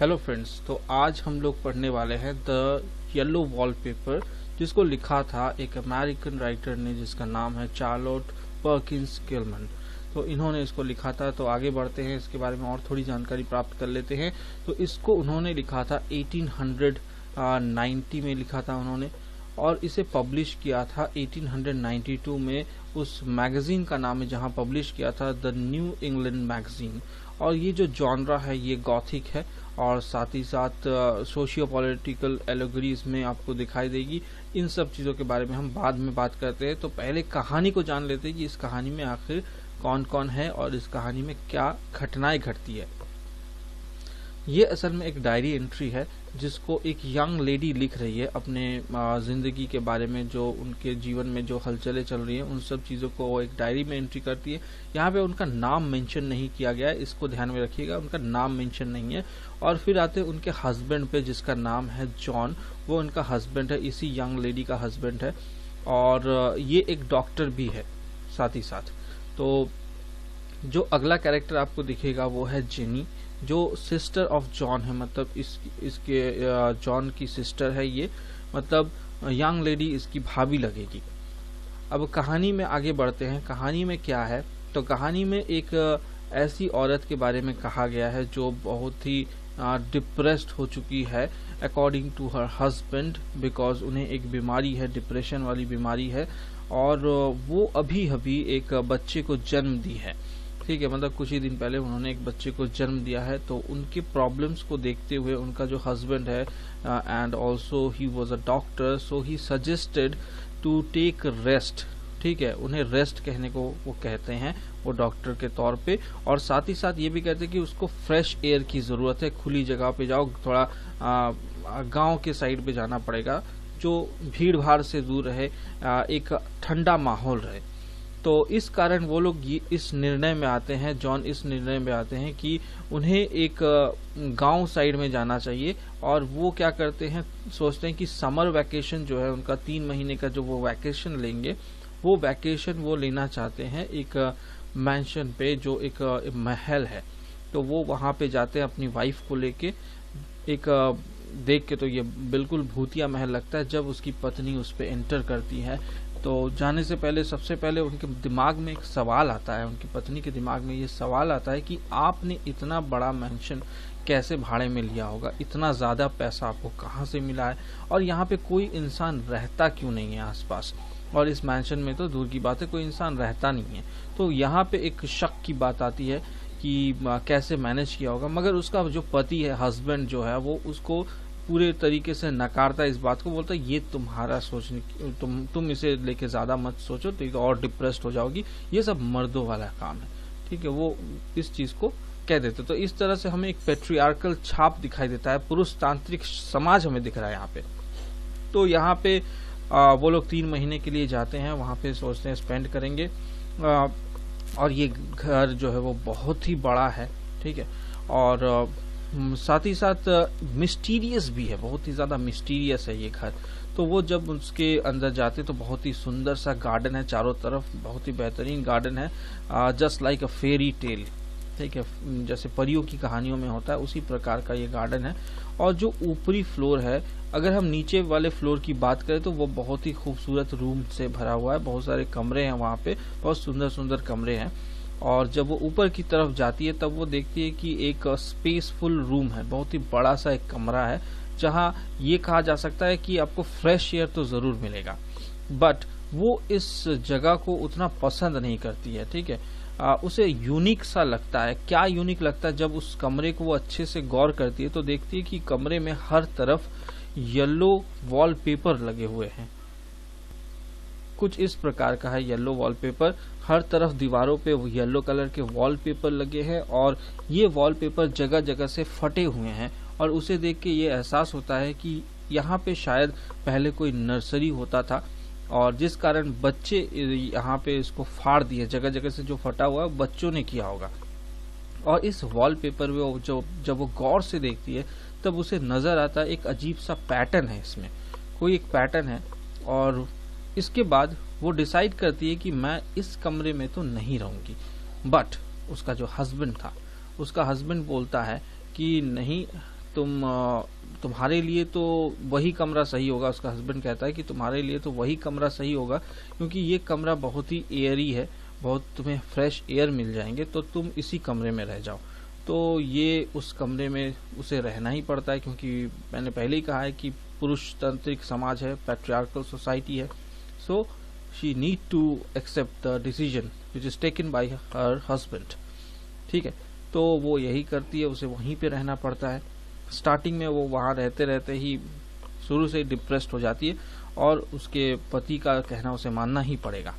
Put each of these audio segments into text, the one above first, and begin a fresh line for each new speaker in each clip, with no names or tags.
Hello friends, तो आज हम लोग पढ़ने वाले हैं द येलो वॉलपेपर, जिसको लिखा था एक अमेरिकन राइटर ने जिसका नाम है चार्लोट पर्किंस गिलमन। तो इन्होंने इसको लिखा था। तो आगे बढ़ते हैं, इसके बारे में और थोड़ी जानकारी प्राप्त कर लेते हैं। तो इसको उन्होंने लिखा था 1890 में लिखा था उन्होंने, और इसे पब्लिश किया था 1892 में। उस मैगजीन का नाम है जहां पब्लिश किया था द न्यू इंग्लैंड मैगजीन। और ये जो जॉनरा है ये गॉथिक है, और साथ ही साथ सोशियो पॉलिटिकल एलोगरीज में आपको दिखाई देगी। इन सब चीज़ों के बारे में हम बाद में बात करते हैं। तो पहले कहानी को जान लेते हैं कि इस कहानी में आखिर कौन कौन है और इस कहानी में क्या घटनाएं घटती है। ये असल में एक डायरी एंट्री है जिसको एक यंग लेडी लिख रही है अपने जिंदगी के बारे में, जो उनके जीवन में जो हलचलें चल रही हैं उन सब चीज़ों को वो एक डायरी में एंट्री करती है। यहाँ पे उनका नाम मेंशन नहीं किया गया है, इसको ध्यान में रखिएगा, उनका नाम मेंशन नहीं है। और फिर आते हैं उनके हस्बैंड पे जिसका नाम है जॉन। वो उनका हस्बैंड है, इसी यंग लेडी का हस्बैंड है, और ये एक डॉक्टर भी है साथ ही साथ। तो जो अगला कैरेक्टर आपको दिखेगा वो है जेनी, जो सिस्टर ऑफ जॉन है, मतलब इसके जॉन की सिस्टर है ये, मतलब यंग लेडी इसकी भाभी लगेगी। अब कहानी में आगे बढ़ते हैं। कहानी में क्या है, तो कहानी में एक ऐसी औरत के बारे में कहा गया है जो बहुत ही डिप्रेस्ड हो चुकी है according to her husband, because उन्हें एक बीमारी है, डिप्रेशन वाली बीमारी है, और वो अभी अभी एक बच्चे को जन्म दी है। ठीक है, मतलब कुछ ही दिन पहले उन्होंने एक बच्चे को जन्म दिया है। तो उनके प्रॉब्लम्स को देखते हुए उनका जो हस्बैंड है, and also he was a doctor, so he suggested to take rest. ठीक है, उन्हें रेस्ट कहने को वो कहते हैं, वो डॉक्टर के तौर पे। और साथ ही साथ ये भी कहते हैं कि उसको फ्रेश एयर की जरूरत है, खुली जगह पे जाओ, थोड़ा गांव के साइड पे जाना पड़ेगा, जो भीड़ भाड़ से दूर रहे, एक ठंडा माहौल रहे। तो इस कारण वो लोग इस निर्णय में आते हैं, जॉन इस निर्णय में आते हैं कि उन्हें एक गांव साइड में जाना चाहिए। और वो क्या करते हैं, सोचते हैं कि समर वैकेशन जो है उनका 3 महीने का जो वो वैकेशन लेंगे, वो वैकेशन वो लेना चाहते हैं एक मैंशन पे, जो एक महल है। तो वो वहां पे जाते हैं अपनी वाइफ को लेके। एक देख के तो ये बिल्कुल भूतिया महल लगता है जब उसकी पत्नी उस पे एंटर करती है। तो जाने से पहले सबसे पहले उनके दिमाग में एक सवाल आता है, उनकी पत्नी के दिमाग में ये सवाल आता है कि आपने इतना बड़ा मैंशन कैसे भाड़े में लिया होगा, इतना ज्यादा पैसा आपको कहाँ से मिला है, और यहाँ पे कोई इंसान रहता क्यों नहीं है आसपास। और इस मैंशन में तो दूर की बात है, कोई इंसान रहता नहीं है। तो यहाँ पे एक शक की बात आती है कि कैसे मैनेज किया होगा। मगर उसका जो पति है, हस्बैंड जो है, वो उसको पूरे तरीके से नकारता है इस बात को, बोलता है ये तुम्हारा सोचने, तुम इसे लेके ज्यादा मत सोचो, तो और डिप्रेस्ड हो जाओगी, ये सब मर्दों वाला काम है। ठीक है, वो इस चीज को कह देते। तो इस तरह से हमें एक पेट्रियार्कल छाप दिखाई देता है, पुरुषतांत्रिक समाज हमें दिख रहा है यहाँ पे। तो यहाँ पे वो लोग 3 महीने के लिए जाते हैं, वहां पे सोचते हैं स्पेंड करेंगे। और ये घर जो है वो बहुत ही बड़ा है। ठीक है, और साथ ही साथ मिस्टीरियस भी है, बहुत ही ज्यादा मिस्टीरियस है ये घर। तो वो जब उसके अंदर जाते तो बहुत ही सुंदर सा गार्डन है, चारों तरफ बहुत ही बेहतरीन गार्डन है, जस्ट लाइक अ फेरी टेल। ठीक है, जैसे परियों की कहानियों में होता है उसी प्रकार का ये गार्डन है। और जो ऊपरी फ्लोर है, अगर हम नीचे वाले फ्लोर की बात करें तो वो बहुत ही खूबसूरत रूम से भरा हुआ है, बहुत सारे कमरे हैं वहाँ पे, बहुत सुंदर सुंदर कमरे हैं। और जब वो ऊपर की तरफ जाती है तब वो देखती है कि एक स्पेसफुल रूम है, बहुत ही बड़ा सा एक कमरा है, जहां ये कहा जा सकता है कि आपको फ्रेश एयर तो जरूर मिलेगा। बट वो इस जगह को उतना पसंद नहीं करती है। ठीक है, उसे यूनिक सा लगता है। क्या यूनिक लगता है, जब उस कमरे को वो अच्छे से गौर करती है तो देखती है कि कमरे में हर तरफ येलो वॉलपेपर लगे हुए हैं। कुछ इस प्रकार का है येलो वॉलपेपर, हर तरफ दीवारों पे येलो कलर के वॉलपेपर लगे हैं, और ये वॉलपेपर जगह जगह से फटे हुए हैं। और उसे देख के ये एहसास होता है कि यहाँ पे शायद पहले कोई नर्सरी होता था, और जिस कारण बच्चे यहाँ पे इसको फाड़ दिए, जगह जगह से जो फटा हुआ है बच्चों ने किया होगा। और इस वॉलपेपर में जब वो गौर से देखती है तब उसे नजर आता है एक अजीब सा पैटर्न है, इसमें कोई एक पैटर्न है। और इसके बाद वो डिसाइड करती है कि मैं इस कमरे में तो नहीं रहूंगी। बट उसका जो हस्बैंड था, उसका हस्बैंड बोलता है कि नहीं, तुम्हारे लिए तो वही कमरा सही होगा। उसका हस्बैंड कहता है कि तुम्हारे लिए तो वही कमरा सही होगा, क्योंकि ये कमरा बहुत ही एयरी है, बहुत तुम्हें फ्रेश एयर मिल जाएंगे, तो तुम इसी कमरे में रह जाओ। तो ये उस कमरे में उसे रहना ही पड़ता है, क्योंकि मैंने पहले ही कहा है कि पुरुष तांत्रिक समाज है, पैट्रियार्कल सोसाइटी है। So she need to accept the decision which is taken by her husband. ठीक है, तो वो यही करती है, उसे वहीं पे रहना पड़ता है। स्टार्टिंग में वो वहां रहते रहते ही शुरू से डिप्रेस्ड हो जाती है और उसके पति का कहना उसे मानना ही पड़ेगा।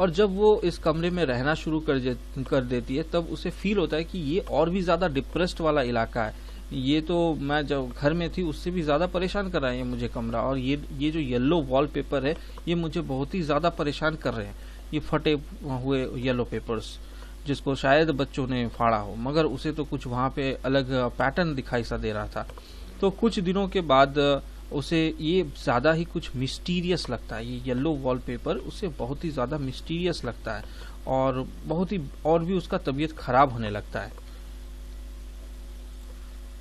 और जब वो इस कमरे में रहना शुरू कर देती है, तब उसे फील होता है कि ये और भी ज्यादा डिप्रेस्ड वाला इलाका है। ये तो मैं जब घर में थी उससे भी ज्यादा परेशान कर रहा है ये मुझे कमरा, और ये जो येलो वॉलपेपर है ये मुझे बहुत ही ज्यादा परेशान कर रहे हैं। ये फटे हुए येलो पेपर्स जिसको शायद बच्चों ने फाड़ा हो, मगर उसे तो कुछ वहां पे अलग पैटर्न दिखाई सा दे रहा था। तो कुछ दिनों के बाद उसे ये ज्यादा ही कुछ मिस्टीरियस लगता है। ये येलो वॉलपेपर उसे बहुत ही ज्यादा मिस्टीरियस लगता है और बहुत ही और भी उसका तबीयत खराब होने लगता है।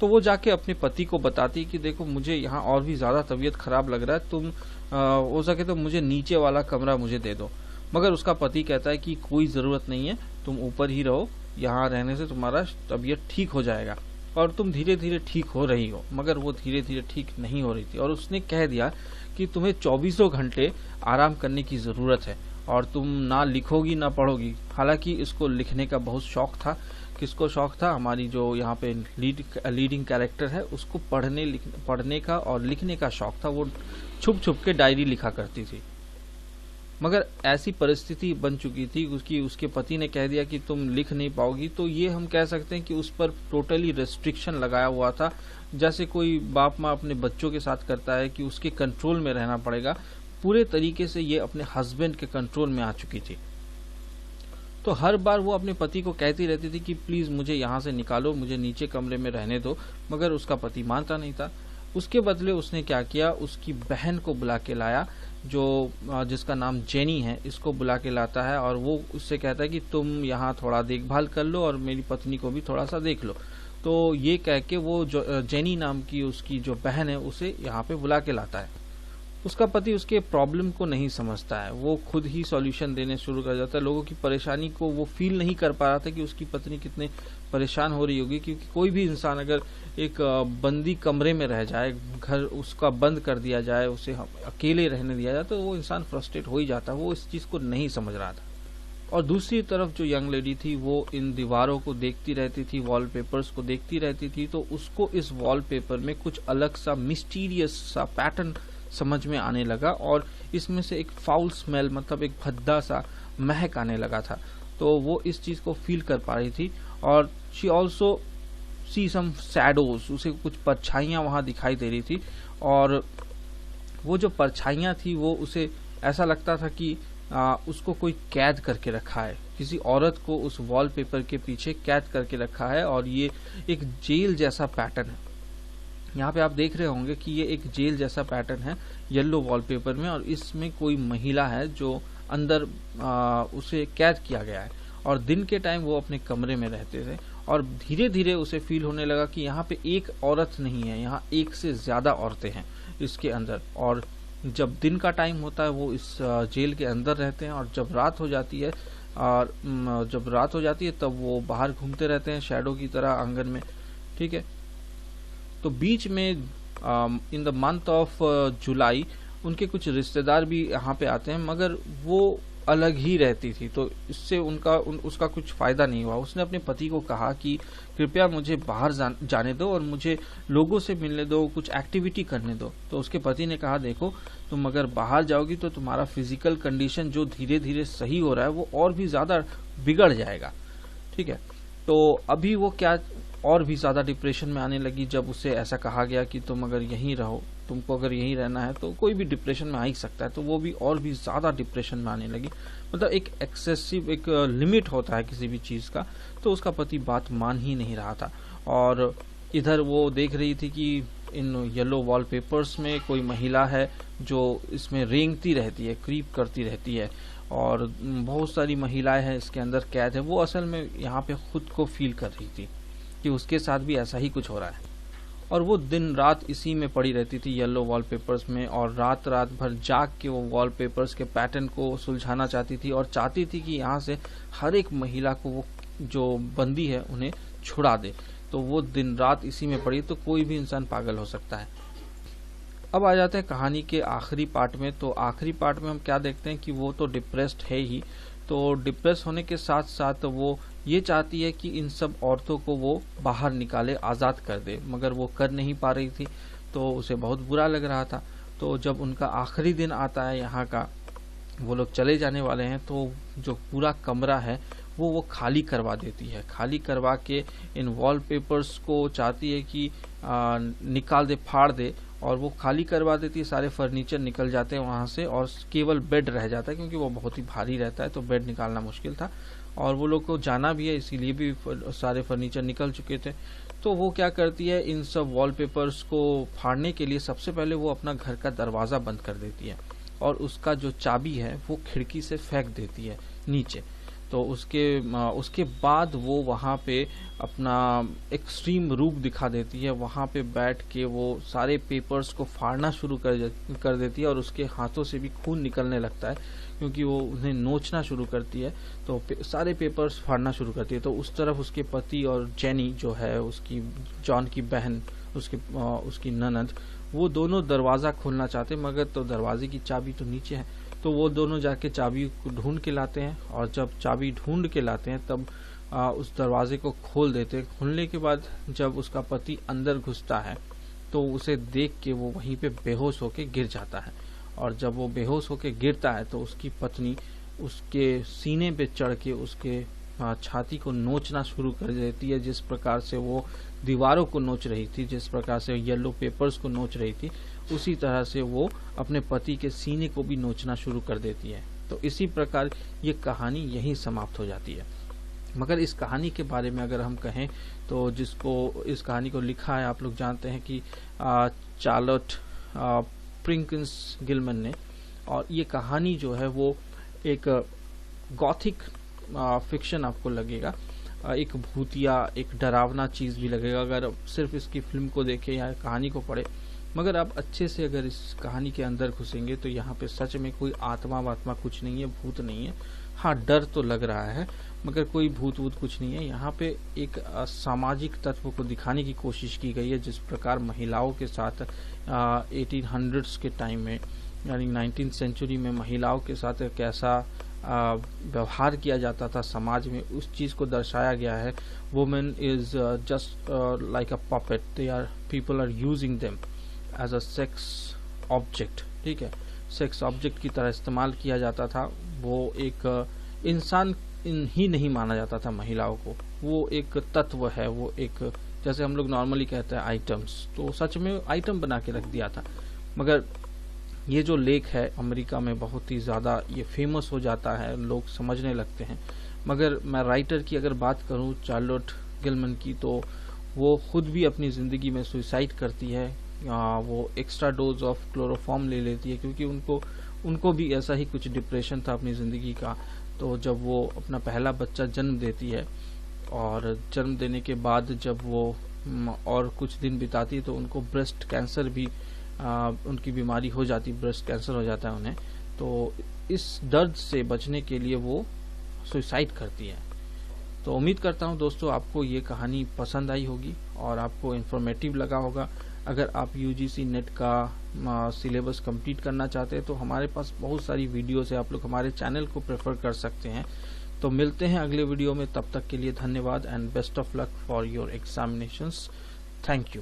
तो वो जाके अपने पति को बताती है कि देखो मुझे यहाँ और भी ज्यादा तबीयत खराब लग रहा है, तुम हो सके तो मुझे नीचे वाला कमरा मुझे दे दो। मगर उसका पति कहता है कि कोई जरूरत नहीं है, तुम ऊपर ही रहो, यहाँ रहने से तुम्हारा तबीयत ठीक हो जाएगा। और तुम धीरे धीरे ठीक हो रही हो। मगर वो धीरे धीरे ठीक नहीं हो रही थी और उसने कह दिया कि तुम्हें 24 घंटे आराम करने की जरूरत है और तुम ना लिखोगी ना पढ़ोगी। हालांकि इसको लिखने का बहुत शौक था। किसको शौक था? हमारी जो यहाँ पे लीडिंग कैरेक्टर है उसको पढ़ने का और लिखने का शौक था। वो छुप छुप के डायरी लिखा करती थी। मगर ऐसी परिस्थिति बन चुकी थी उसके पति ने कह दिया कि तुम लिख नहीं पाओगी। तो ये हम कह सकते हैं कि उस पर टोटली रेस्ट्रिक्शन लगाया हुआ था, जैसे कोई बाप माँ अपने बच्चों के साथ करता है कि उसके कंट्रोल में रहना पड़ेगा। पूरे तरीके से ये अपने हस्बैंड के कंट्रोल में आ चुकी थी। तो हर बार वो अपने पति को कहती रहती थी कि प्लीज मुझे यहाँ से निकालो, मुझे नीचे कमरे में रहने दो, मगर उसका पति मानता नहीं था। उसके बदले उसने क्या किया, उसकी बहन को बुला के लाया, जो जिसका नाम जेनी है, इसको बुला के लाता है और वो उससे कहता है कि तुम यहाँ थोड़ा देखभाल कर लो और मेरी पत्नी को भी थोड़ा सा देख लो। तो ये कह के वो जो जेनी नाम की उसकी जो बहन है उसे यहाँ पे बुला के लाता है। उसका पति उसके प्रॉब्लम को नहीं समझता है, वो खुद ही सॉल्यूशन देने शुरू कर जाता है। लोगों की परेशानी को वो फील नहीं कर पा रहा था कि उसकी पत्नी कितने परेशान हो रही होगी, क्योंकि कोई भी इंसान अगर एक बंदी कमरे में रह जाए, घर उसका बंद कर दिया जाए, उसे अकेले रहने दिया जाए, तो वो इंसान फ्रस्ट्रेट हो ही जाता है। वो इस चीज को नहीं समझ रहा था। और दूसरी तरफ जो यंग लेडी थी वो इन दीवारों को देखती रहती थी, वॉलपेपर्स को देखती रहती थी। तो उसको इस वॉलपेपर में कुछ अलग सा मिस्टीरियस सा पैटर्न समझ में आने लगा और इसमें से एक फाउल स्मेल, मतलब एक भद्दा सा महक आने लगा था। तो वो इस चीज को फील कर पा रही थी। और she also see some shadows, उसे कुछ परछाइयां वहां दिखाई दे रही थी। और वो जो परछाइयां थी वो उसे ऐसा लगता था कि उसको कोई कैद करके रखा है, किसी औरत को उस वॉलपेपर के पीछे कैद करके रखा है। और ये एक जेल जैसा पैटर्न है। यहाँ पे आप देख रहे होंगे कि ये एक जेल जैसा पैटर्न है येलो वॉलपेपर में, और इसमें कोई महिला है जो अंदर उसे कैद किया गया है। और दिन के टाइम वो अपने कमरे में रहते थे और धीरे धीरे उसे फील होने लगा कि यहाँ पे एक औरत नहीं है, यहाँ एक से ज्यादा औरतें हैं इसके अंदर। और जब दिन का टाइम होता है वो इस जेल के अंदर रहते हैं, और जब रात हो जाती है तब वो बाहर घूमते रहते हैं शैडो की तरह आंगन में। ठीक है, तो बीच में in the month of July उनके कुछ रिश्तेदार भी यहाँ पे आते हैं, मगर वो अलग ही रहती थी। तो इससे उसका कुछ फायदा नहीं हुआ। उसने अपने पति को कहा कि कृपया मुझे बाहर जाने दो और मुझे लोगों से मिलने दो, कुछ एक्टिविटी करने दो। तो उसके पति ने कहा देखो, तुम अगर बाहर जाओगी तो तुम्हारा फिजिकल कंडीशन जो धीरे धीरे सही हो रहा है वो और भी ज्यादा बिगड़ जाएगा। ठीक है, तो अभी वो क्या और भी ज्यादा डिप्रेशन में आने लगी जब उसे ऐसा कहा गया कि तुम अगर यहीं रहो, तुमको अगर यहीं रहना है। तो कोई भी डिप्रेशन में आ ही सकता है, तो वो भी और भी ज्यादा डिप्रेशन में आने लगी। मतलब एक एक्सेसिव एक लिमिट होता है किसी भी चीज का। तो उसका पति बात मान ही नहीं रहा था। और इधर वो देख रही थी कि इन येलो वॉलपेपर्स में कोई महिला है जो इसमें रेंगती रहती है, क्रीप करती रहती है, और बहुत सारी महिलाएं हैं इसके अंदर कैद है। वो असल में यहाँ पे खुद को फील कर रही थी कि उसके साथ भी ऐसा ही कुछ हो रहा है। और वो दिन रात इसी में पड़ी रहती थी, येलो वॉलपेपर्स में, और रात रात भर जाग के वो वॉलपेपर्स के पैटर्न को सुलझाना चाहती थी और चाहती थी कि यहाँ से हर एक महिला को वो जो बंदी है उन्हें छुड़ा दे। तो वो दिन रात इसी में पड़ी, तो कोई भी इंसान पागल हो सकता है। अब आ जाते हैं कहानी के आखिरी पार्ट में। तो आखिरी पार्ट में हम क्या देखते हैं कि वो तो डिप्रेस्ड है ही, तो डिप्रेस होने के साथ साथ वो ये चाहती है कि इन सब औरतों को वो बाहर निकाले, आज़ाद कर दे, मगर वो कर नहीं पा रही थी, तो उसे बहुत बुरा लग रहा था। तो जब उनका आखिरी दिन आता है यहाँ का, वो लोग चले जाने वाले हैं, तो जो पूरा कमरा है वो खाली करवा देती है। खाली करवा के इन वॉलपेपर्स को चाहती है कि निकाल दे, फाड़ दे, और वो खाली करवा देती है। सारे फर्नीचर निकल जाते हैं वहाँ से और केवल बेड रह जाता है, क्योंकि वो बहुत ही भारी रहता है, तो बेड निकालना मुश्किल था और वो लोग को जाना भी है, इसीलिए भी सारे फर्नीचर निकल चुके थे। तो वो क्या करती है, इन सब वॉलपेपर्स को फाड़ने के लिए सबसे पहले वो अपना घर का दरवाज़ा बंद कर देती है और उसका जो चाबी है वो खिड़की से फेंक देती है नीचे। तो उसके बाद वो वहाँ पे अपना एक्सट्रीम रूप दिखा देती है। वहाँ पे बैठ के वो सारे पेपर्स को फाड़ना शुरू कर देती है और उसके हाथों से भी खून निकलने लगता है, क्योंकि वो उन्हें नोचना शुरू करती है, तो सारे पेपर्स फाड़ना शुरू करती है। तो उस तरफ उसके पति और जेनी जो है उसकी जॉन की बहन, उसकी ननद, वो दोनों दरवाज़ा खोलना चाहते, मगर तो दरवाजे की चाबी तो नीचे है। तो वो दोनों जाके चाबी को ढूंढ के लाते हैं और जब चाबी ढूंढ के लाते हैं तब उस दरवाजे को खोल देते हैं। खोलने के बाद जब उसका पति अंदर घुसता है तो उसे देख के वो वहीं पे बेहोश होके गिर जाता है, और जब वो बेहोश होके गिरता है तो उसकी पत्नी उसके सीने पे चढ़ के उसके छाती को नोचना शुरू कर देती है। जिस प्रकार से वो दीवारों को नोच रही थी, जिस प्रकार से येलो पेपर्स को नोच रही थी, उसी तरह से वो अपने पति के सीने को भी नोचना शुरू कर देती है। तो इसी प्रकार ये कहानी यहीं समाप्त हो जाती है। मगर इस कहानी के बारे में अगर हम कहें तो जिसको इस कहानी को लिखा है आप लोग जानते हैं कि चार्लोट प्रिंकिंस गिलमन ने, और ये कहानी जो है वो एक गॉथिक फिक्शन आपको लगेगा, एक भूतिया, एक डरावना चीज़ भी लगेगा अगर सिर्फ इसकी फिल्म को देखें या कहानी को पढ़े। मगर आप अच्छे से अगर इस कहानी के अंदर घुसेंगे तो यहाँ पे सच में कोई आत्मा वात्मा कुछ नहीं है, भूत नहीं है। हाँ, डर तो लग रहा है मगर कोई भूत वूत कुछ नहीं है। यहाँ पे एक सामाजिक तत्व को दिखाने की कोशिश की गई है, जिस प्रकार महिलाओं के साथ 1800s के टाइम में, यानी 19th सेंचुरी में महिलाओं के साथ कैसा व्यवहार किया जाता था समाज में, उस चीज़ को दर्शाया गया है। Women is just like a puppet, people are using them as a sex object. ठीक है, सेक्स ऑब्जेक्ट की तरह इस्तेमाल किया जाता था। वो एक इंसान ही नहीं माना जाता था महिलाओं को, वो एक तत्व है, वो एक जैसे हम लोग नॉर्मली कहते हैं आइटम्स, तो सच में आइटम बना के रख दिया था। मगर ये जो लेख है अमेरिका में बहुत ही ज़्यादा ये फेमस हो जाता है, लोग समझने लगते हैं। मगर मैं राइटर की अगर बात करूं चार्लोट गिलमन की, तो वो खुद भी अपनी ज़िंदगी में सुसाइड करती है। वो एक्स्ट्रा डोज ऑफ क्लोरोफॉर्म ले लेती है, क्योंकि उनको भी ऐसा ही कुछ डिप्रेशन था अपनी ज़िंदगी का। तो जब वो अपना पहला बच्चा जन्म देती है और जन्म देने के बाद जब वो और कुछ दिन बिताती है तो उनको ब्रेस्ट कैंसर भी उनकी बीमारी हो जाती, ब्रेस्ट कैंसर हो जाता है उन्हें। तो इस दर्द से बचने के लिए वो सुसाइड करती है। तो उम्मीद करता हूँ दोस्तों आपको ये कहानी पसंद आई होगी और आपको इन्फॉर्मेटिव लगा होगा। अगर आप UGC नेट का सिलेबस कंप्लीट करना चाहते हैं तो हमारे पास बहुत सारी वीडियोस है, आप लोग हमारे चैनल को प्रेफर कर सकते हैं। तो मिलते हैं अगले वीडियो में, तब तक के लिए धन्यवाद and best of luck for your examinations. Thank you.